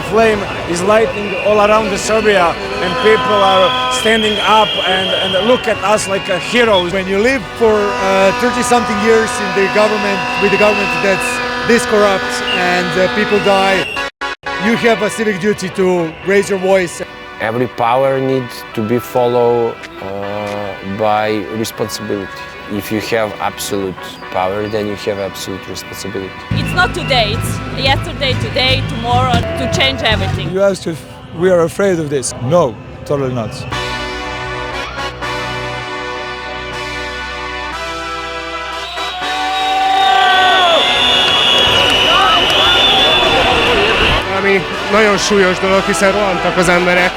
the flame is lighting all around Serbia, and people are standing up and look at us like heroes. When you live for 30-something years in the government, with the government that's this corrupt and people die, you have a civic duty to raise your voice. Every power needs to be followed by responsibility. If you have absolute power, then you have absolute responsibility. It's not today, it's yesterday, today, tomorrow, to change everything. You asked if we are afraid of this. No, totally not. Ami nagyon súlyos dolog, hiszen rohantak az emberek.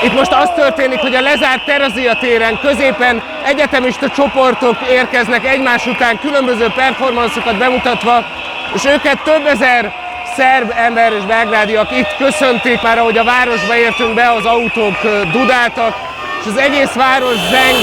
Itt most az történik, hogy a lezárt Terazia téren középen egyetemista csoportok érkeznek egymás után különböző performanszokat bemutatva, és őket több ezer szerb ember és belgrádiak itt köszöntik, már ahogy a városba értünk be, az autók dudáltak, és az egész város zeng.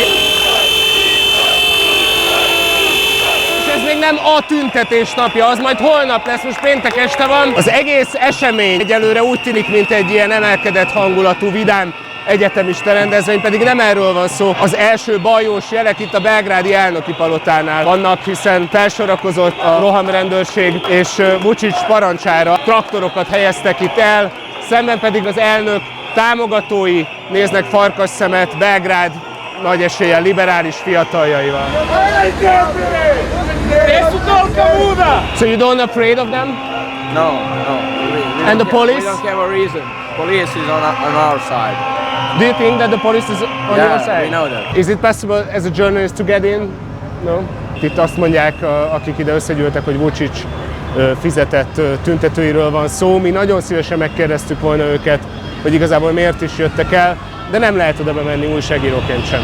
És ez még nem a tüntetés napja, az majd holnap lesz, most péntek este van. Az egész esemény egyelőre úgy tűnik, mint egy ilyen emelkedett hangulatú, vidám egyetemista rendezvény, pedig nem erről van szó. Az első bajós jelek itt a belgrádi elnöki palotánál vannak, hiszen felsorakozott a rohamrendőrség, és Vučić parancsára traktorokat helyeztek itt el, szemben pedig az elnök támogatói néznek farkas szemet Belgrád nagy eséllyel liberális fiataljaival. So you don't afraid of them? No. And the police? We don't have a reason. Police is on our side. Do you think that the police is on your side? We know that. Is it possible as a journalist to get in? No? Itt azt mondják, akik ide összegyűltek, hogy Vučić fizetett tüntetőiről van szó. Mi nagyon szívesen megkérdeztük volna őket, hogy igazából miért is jöttek el, de nem lehet oda bemenni újságíróként sem.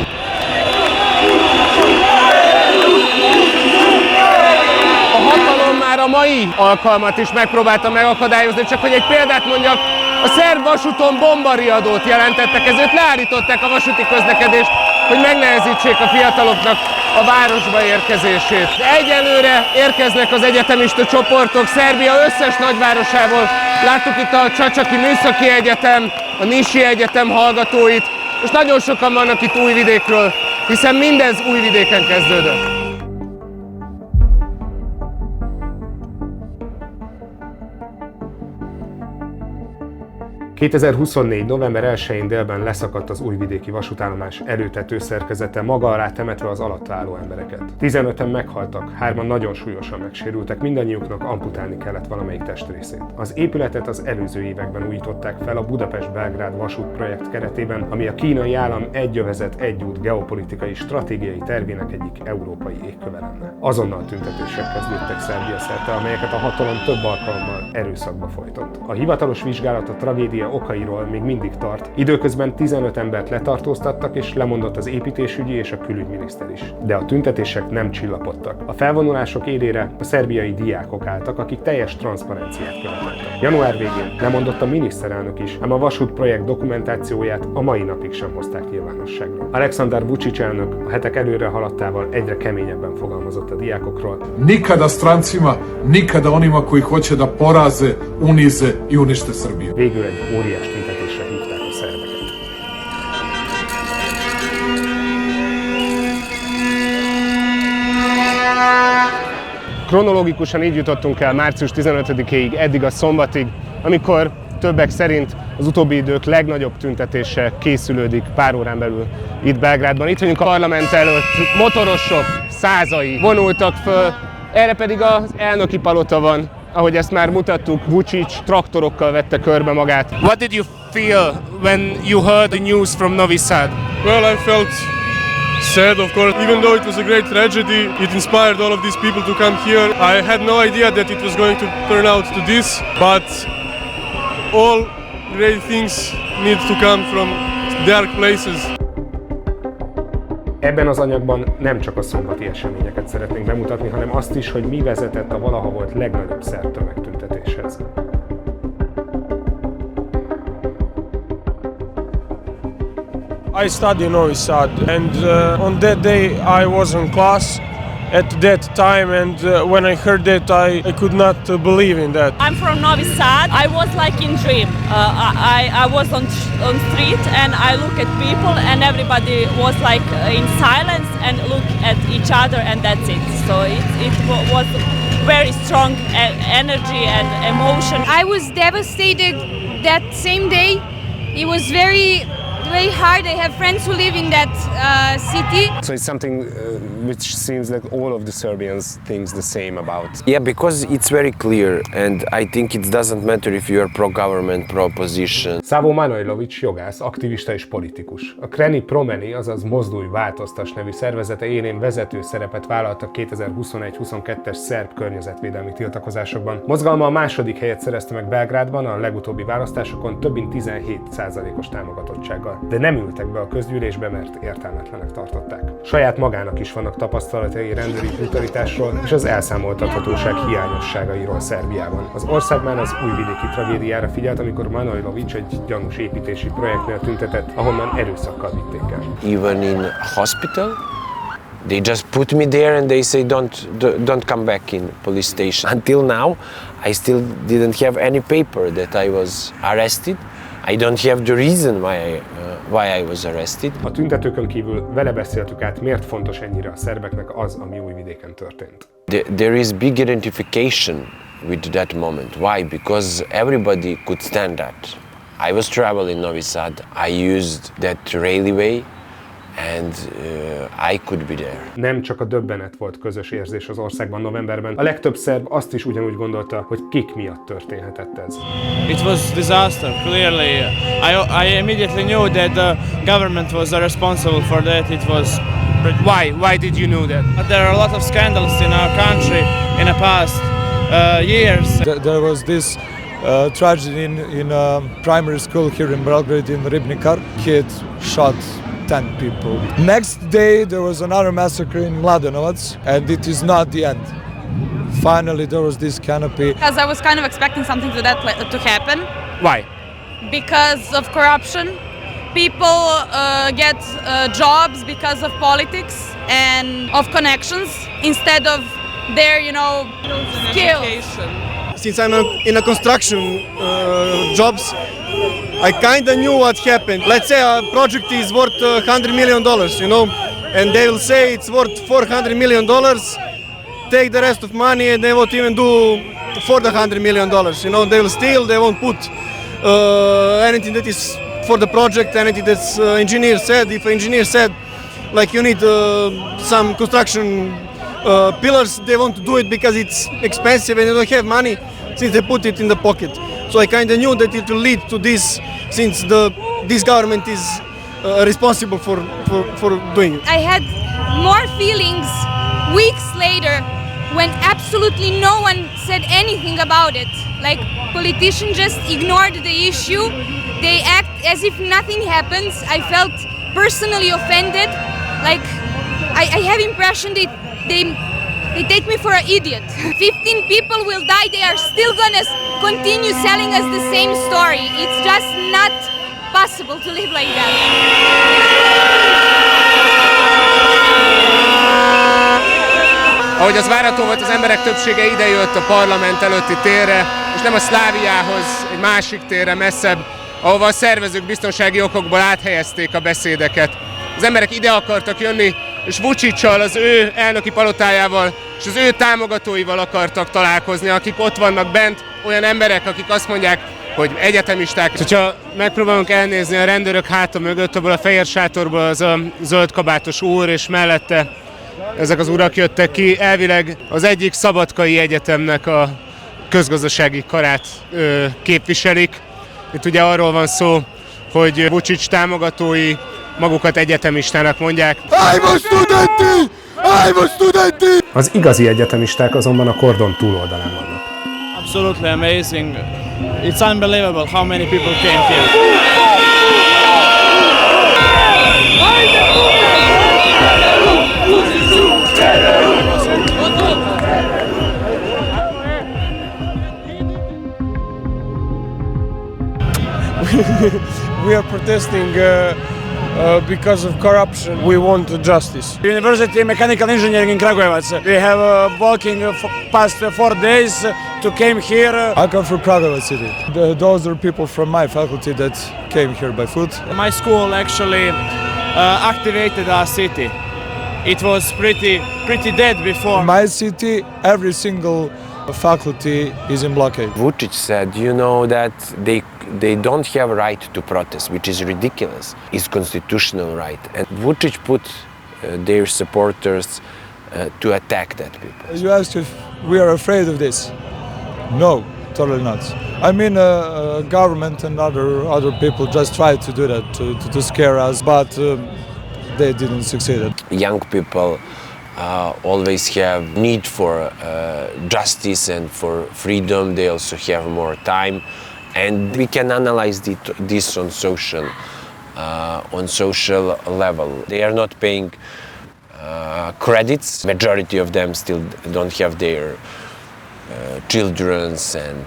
A hatalom már a mai alkalmat is megpróbálta megakadályozni, csak hogy egy példát mondjak, a szerb vasúton bombariadót jelentettek, ezért leállították a vasúti közlekedést, hogy megnehezítsék a fiataloknak a városba érkezését. De egyelőre érkeznek az egyetemista csoportok Szerbia összes nagyvárosából. Láttuk itt a Csacsaki Műszaki Egyetem, a Nisi Egyetem hallgatóit, és nagyon sokan vannak itt Újvidékről, hiszen mindez Újvidéken kezdődött. 2024. november 1-én délben leszakadt az újvidéki vasútállomás erőtető szerkezete, maga alá temetve az alatta álló embereket. 15-en meghaltak, 3-an nagyon súlyosan megsérültek, mindannyiuknak amputálni kellett valamelyik testrészét. Az épületet az előző években újították fel a Budapest-Belgrád vasútprojekt keretében, ami a kínai állam egy övezet, egy út geopolitikai stratégiai tervének egyik európai égköve lenne. Azonnal tüntetések kezdődtek Szerbia szerte, amelyeket a hatalom több alkalommal erőszakba folytott. A hivatalos vizsgálat a tragédia okairól még mindig tart. Időközben 15 embert letartóztattak, és lemondott az építésügyi és a külügyminiszter is. De a tüntetések nem csillapodtak. A felvonulások élére a szerbiai diákok álltak, akik teljes transzparenciát követeltek. Január végén lemondott a miniszterelnök is, ám a vasútprojekt dokumentációját a mai napig sem hozták nyilvánosságra. Aleksandar Vučić elnök a hetek előre haladtával egyre keményebben fogalmazott a diákokról. Nikada strancima, nikada onima koji hoće da poraze, unize i unište Srbiju. Végül egy óriás tüntetésre hívták a szerbeket. Kronológikusan így jutottunk el március 15-éig, eddig a szombatig, amikor többek szerint az utóbbi idők legnagyobb tüntetése készülődik pár órán belül itt Belgrádban. Itt vagyunk a parlament előtt, motorosok százai vonultak föl, erre pedig az elnöki palota van, ahogy ezt már mutattuk, Vučić traktorokkal vette körbe magát. What did you feel when you heard the news from Novi Sad? Well, I felt sad, of course. Even though it was a great tragedy, it inspired all of these people to come here. I had no idea that it was going to turn out to this, but all great things need to come from dark places. Ebben az anyagban nem csak a szombati eseményeket szeretnénk bemutatni, hanem azt is, hogy mi vezetett a valaha volt legnagyobb szerb tömegtüntetéshez. I study in Novi Sad, and on that day I was in class at that time, and when I heard that, I could not believe in that. I'm from Novi Sad. I was like in dream. I was on street and I look at people and everybody was like in silence and look at each other, and that's it. So it was very strong energy and emotion. I was devastated that same day. It was very hard. I have friends who live in that city. So it's something which seems like all of the Serbians think the same about. Yeah, because it's very clear, and I think it doesn't matter if you are pro-government, pro-opposition. Szávó Manojlović jogász, aktivista és politikus. A Kreni Promeni, azaz Mozdulj Változtass nevű szervezete élén vezető szerepet vállalt a 2021-22-es szerb környezetvédelmi tiltakozásokban. Mozgalma a második helyet szerezte meg Belgrádban a legutóbbi választásokon több mint 17%-os támogatottsággal. De nem ültek be a közgyűlésbe, mert értelmetlenek tartották. Saját magának is vannak tapasztalatai rendőri brutalitásról és az elszámoltathatóság hiányosságairól Szerbiában. Az ország már az újvidéki tragédiára figyelt, amikor Manojlović egy gyanús építési projektnél tüntetett, ahonnan erőszakkal vitték el. Even in hospital, they just put me there and they say don't come back in police station. Until now, I still didn't have any paper that I was arrested. I don't have the reason why I was arrested. A tüntetőkön kívül vele beszéltük át, miért fontos ennyire a szerbeknek az, ami Újvidéken történt. There is big identification with that moment. Why? Because everybody could stand that. I was traveling in Novi Sad. I used that railway, and I could be there. Nem csak a döbbenet volt közös érzés az országban novemberben. A legtöbb szerb azt is ugyanúgy gondolta, hogy kik miatt történhetett ez. It was disaster, clearly. I immediately knew that the government was responsible for that. It was... Why did you know that? There are a lot of scandals in our country in the past years. There was this tragedy in a primary school here in Belgrade, in Ribnikar. Kid shot 10 people. Next day there was another massacre in Mladenovac, and it is not the end. Finally there was this canopy. Because I was kind of expecting something to happen. Why? Because of corruption. People get jobs because of politics and of connections instead of their, skills. Since I'm in a construction jobs, I kind of knew what happened. Let's say a project is worth $100 million, and they will say it's worth $400 million. Take the rest of money, and they won't even do for the $100 million. They will steal. They won't put anything that is for the project. Anything that's engineer said. If engineer said, like you need some construction pillars, they won't do it because it's expensive and they don't have money, since they put it in the pocket. So I kind of knew that it will lead to this, since this government is responsible for doing it. I had more feelings weeks later when absolutely no one said anything about it. Like, politicians just ignored the issue. They act as if nothing happens. I felt personally offended. Like, I have impression they take me for an idiot. 15 people will die, they are still gonna continue selling us the same story. It's just not possible to live like that. Ahogy az várható volt, az emberek többsége idejött a parlament előtti térre, és nem a Szláviához, egy másik térre messzebb, ahova a szervezők biztonsági okokból áthelyezték a beszédeket. Az emberek ide akartak jönni, és Vučićsal, az ő elnöki palotájával és az ő támogatóival akartak találkozni, akik ott vannak bent, olyan emberek, akik azt mondják, hogy egyetemisták. És hogyha megpróbálunk elnézni a rendőrök háta mögött, abból a fehér sátorból az a zöld kabátos úr, és mellette ezek az urak jöttek ki, elvileg az egyik szabadkai egyetemnek a közgazdasági karát képviselik. Itt ugye arról van szó, hogy Vučić támogatói magukat egyetemistának mondják. Az igazi egyetemisták azonban a kordon túloldalán vannak. Absolutely amazing. It's unbelievable how many people came here. We are protesting because of corruption. We want justice. University Mechanical Engineering in Kragujevac. We have walking past 4 days to came here. I come from Kragujevac city. Those are people from my faculty that came here by foot. My school actually activated our city. It was pretty dead before. In my city, every single faculty is in blockade. Vučić said, you know, that they don't have a right to protest, which is ridiculous. It's constitutional right. And Vučić put their supporters to attack that people. You asked if we are afraid of this. No, totally not. I mean, government and other people just tried to do that, to scare us, but they didn't succeed. Young people always have need for justice and for freedom. They also have more time, and we can analyze this on social level. They are not paying credits. Majority of them still don't have their children and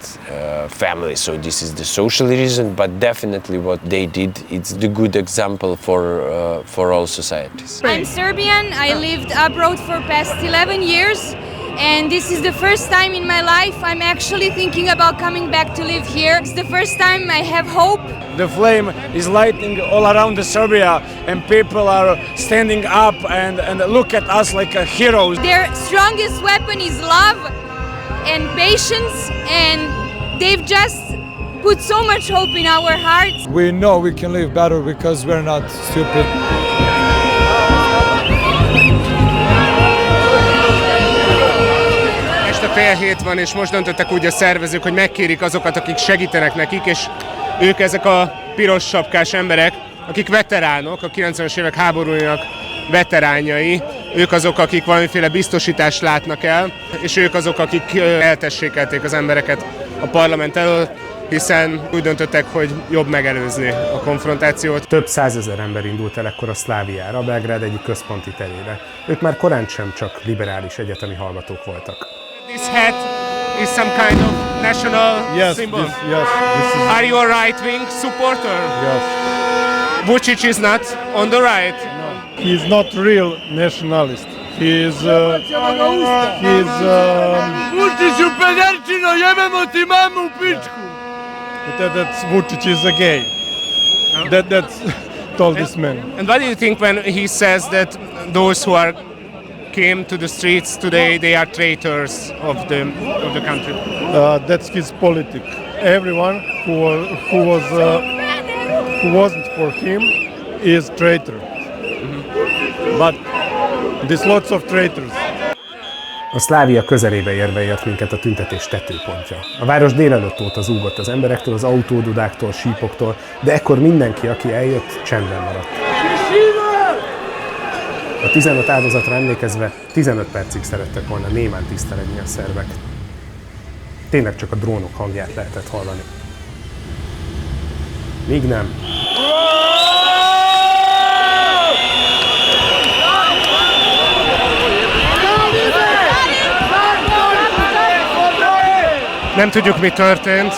families, so this is the social reason, but definitely what they did, it's the good example for all societies. I'm Serbian. I lived abroad for past 11 years, and this is the first time in my life I'm actually thinking about coming back to live here. It's the first time I have hope. The flame is lighting all around Serbia, and people are standing up and look at us like heroes. Their strongest weapon is love and patience, and they've just put so much hope in our hearts. We know we can live better because we're not stupid. Este 6:30 van, és most döntöttek úgy a szervezők, hogy megkérik azokat, akik segítenek nekik, és ők ezek a piros sapkás emberek, akik veteránok, a 90-es évek háborújának veteránjai. Ők azok, akik valamiféle biztosítást látnak el, és ők azok, akik eltessékelték az embereket a parlament elől, hiszen úgy döntöttek, hogy jobb megelőzni a konfrontációt. Több százezer ember indult el ekkor a Szláviára, Belgrád egyik központi terére. Ők már korán sem csak liberális egyetemi hallgatók voltak. This hat is some kind of national symbol. This is. Are you a right-wing supporter? Yes. Vučić is not on the right. He is not real nationalist. He is. Vučiću pederčino, jebemo ti mamu u pičku! That's Vučić is a gay. That's told this man. And what do you think when he says that those who came to the streets today, they are traitors of the country? That's his politic. Everyone who wasn't for him is traitor. But there's lots of traitors. A Szlávia közelébe érve ért minket a tüntetés tetőpontja. A város délelőtt óta zúgott az emberektől, az autódudáktól, sípoktól, de ekkor mindenki, aki eljött, csendben maradt. A 15 áldozatra emlékezve 15 percig szerettek volna némán tisztelegni a szerbek. Tényleg csak a drónok hangját lehetett hallani. Míg nem. Nem tudjuk, mi történt,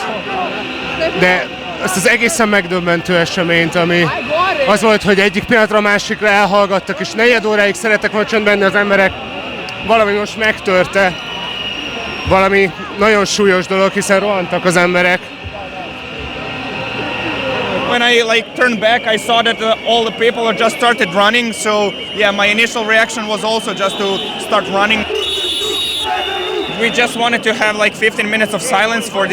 de ezt az egészen megdöbbentő eseményt, ami az volt, hogy egyik pillanatra a másikra elhallgattak, és 4 óráig szerettek volna csöndben lenni az emberek, valami most megtörte. Valami nagyon súlyos dolog, hiszen rohantak az emberek. When I turned back, I saw that all the people just started running, so yeah, my initial reaction was also just to start running. We just wanted to have 15 minutes of silence for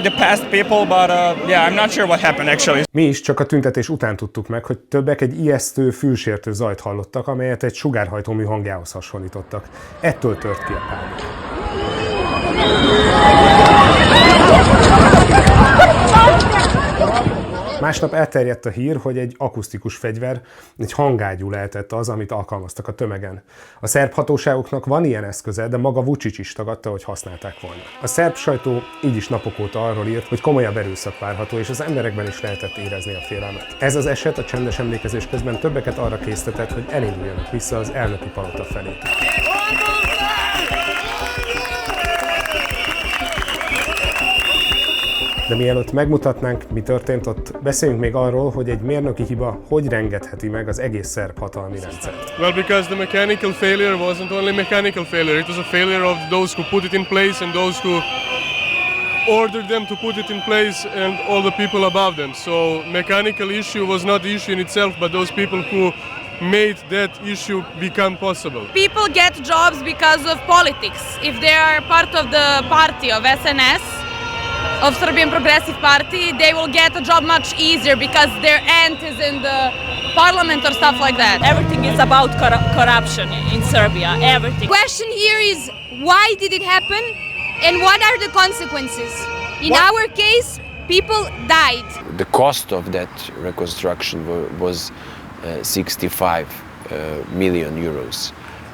the past people, but yeah, I'm not sure what happened actually. Mi is csak a tüntetés után tudtuk meg, hogy többek egy ijesztő, fülsértő zajt hallottak, amelyet egy sugárhajtómű hangjához hasonlítottak. Ettől tört ki a pánik. Másnap elterjedt a hír, hogy egy akusztikus fegyver, egy hangágyú lehetett az, amit alkalmaztak a tömegen. A szerb hatóságoknak van ilyen eszköze, de maga Vučić is tagadta, hogy használták volna. A szerb sajtó így is napok óta arról írt, hogy komolyabb erőszak várható, és az emberekben is lehetett érezni a félelmet. Ez az eset a csendes emlékezés közben többeket arra késztetett, hogy elinduljanak vissza az elnöki palota felé. De mielőtt megmutatnánk, mi történt ott, beszéljünk még arról, hogy egy mérnöki hiba hogy rengetheti meg az egész szerb hatalmi rendszert. Well, because the mechanical failure wasn't only mechanical failure, it was a failure of those who put it in place and those who ordered them to put it in place and all the people above them. So mechanical issue was not the issue in itself, but those people who made that issue become possible. People get jobs because of politics. If they are part of the party of SNS, of Serbian Progressive Party, they will get a job much easier because their aunt is in the parliament or stuff like that. Everything is about corruption in Serbia, everything. The question here is, why did it happen and what are the consequences? In our case, people died. The cost of that reconstruction was 65 million euros.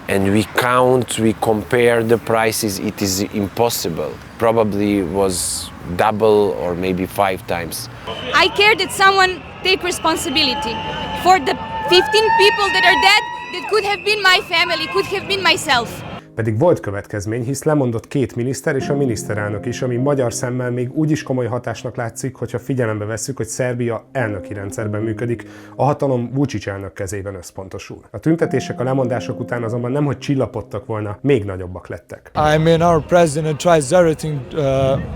And we compare the prices, it is impossible. Probably was double or maybe 5 times. I care that someone take responsibility for the 15 people that are dead, that could have been my family, could have been myself. Pedig volt következmény, hisz lemondott 2 miniszter és a miniszterelnök is, ami magyar szemmel még úgy is komoly hatásnak látszik, hogyha figyelembe vesszük, hogy Szerbia elnöki rendszerben működik, a hatalom Vučić elnök kezében összpontosul. A tüntetések a lemondások után azonban nemhogy csillapodtak volna, még nagyobbak lettek. I mean, our president tries everything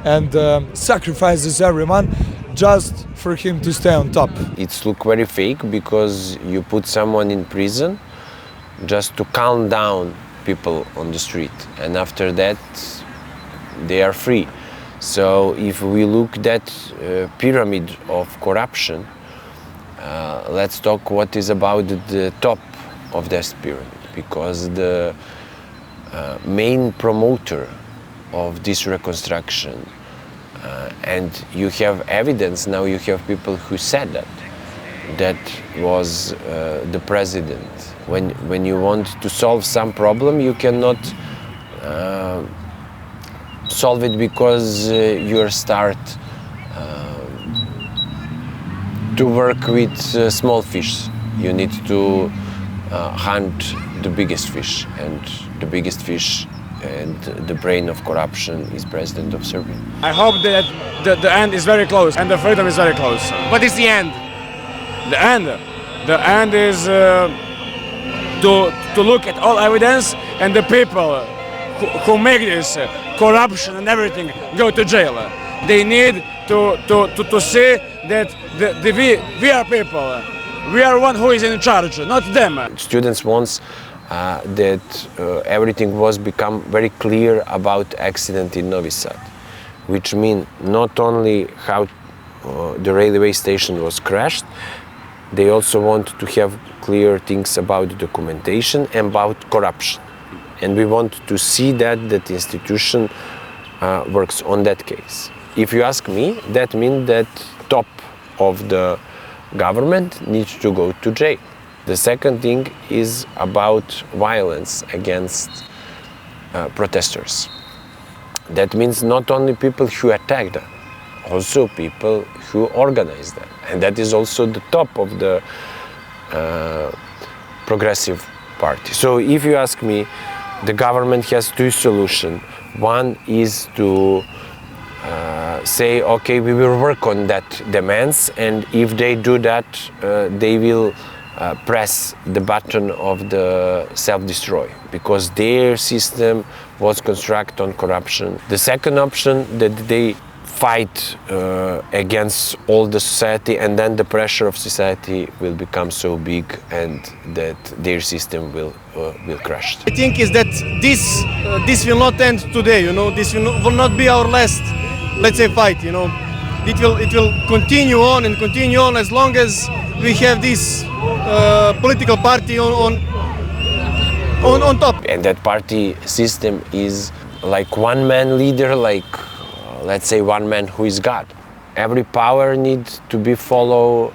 and sacrifices everyone just for him to stay on top. It's look very fake because you put someone in prison just to calm down people on the street, and after that they are free. So if we look that pyramid of corruption, let's talk what is about the top of this pyramid, because the main promoter of this reconstruction, and you have evidence now, you have people who said that was the president. When you want to solve some problem, you cannot solve it because you start to work with small fish. You need to hunt the biggest fish, and the biggest fish and the brain of corruption is president of Serbia. I hope that the end is very close and the freedom is very close. What is the end? The end is to look at all evidence and the people who make this corruption and everything go to jail. They need to see that we are people. We are one who is in charge, not them. Students want that everything was become very clear about accident in Novi Sad, which means not only how the railway station was crashed, they also want to have clear things about documentation and about corruption. And we want to see that institution works on that case. If you ask me, that means that top of the government needs to go to jail. The second thing is about violence against protesters. That means not only people who attack them, also people who organize them. And that is also the top of the progressive party. So if you ask me, the government has 2 solutions. One is to say, okay, we will work on that demands, and if they do that, they will press the button of the self-destroy, because their system was constructed on corruption. The second option, that they fight against all the society, and then the pressure of society will become so big and that their system will crash. I think is that this will not end today. You know, this will not be our last, let's say, fight. You know, it will continue on and continue on as long as we have this political party on top. And that party system is like one man leader, like let's say one man who is God. Every power needs to be followed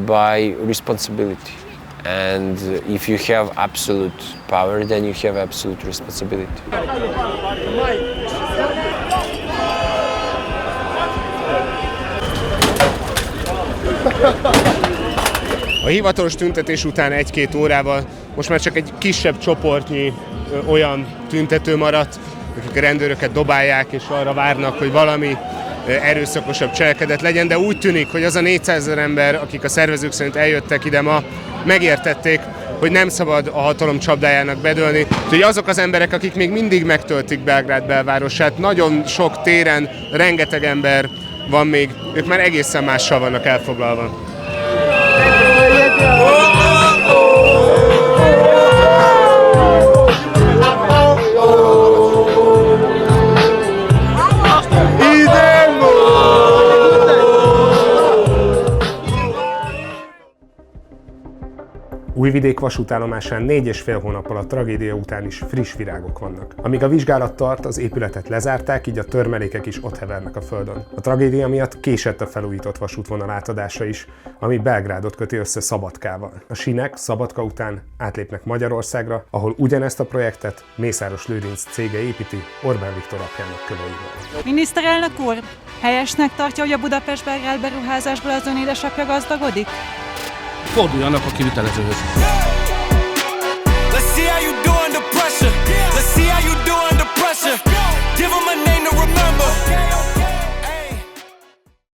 by responsibility. And if you have absolute power, then you have absolute responsibility. A hivatalos tüntetés után 1-2 órával most már csak egy kisebb csoportnyi olyan tüntető maradt, akik a rendőröket dobálják és arra várnak, hogy valami erőszakosabb cselekedet legyen, de úgy tűnik, hogy az a 400 000 ember, akik a szervezők szerint eljöttek ide ma, megértették, hogy nem szabad a hatalom csapdájának bedőlni. Úgyhogy azok az emberek, akik még mindig megtöltik Belgrád belvárosát, nagyon sok téren, rengeteg ember van még, ők már egészen mással vannak elfoglalva. Újvidék vasútállomásán 4,5 hónappal a tragédia után is friss virágok vannak. Amíg a vizsgálat tart, az épületet lezárták, így a törmelékek is ott hevernek a földön. A tragédia miatt késett a felújított vasútvonal átadása is, ami Belgrádot köti össze Szabadkával. A sínek Szabadka után átlépnek Magyarországra, ahol ugyanezt a projektet Mészáros Lőrinc cége építi Orbán Viktor apjának köveivel. Miniszterelnök úr, helyesnek tartja, hogy a Budapest-Belgrád beruházásból az ön édesapja gazdagodik? Forduljanak a kivitelezőhöz.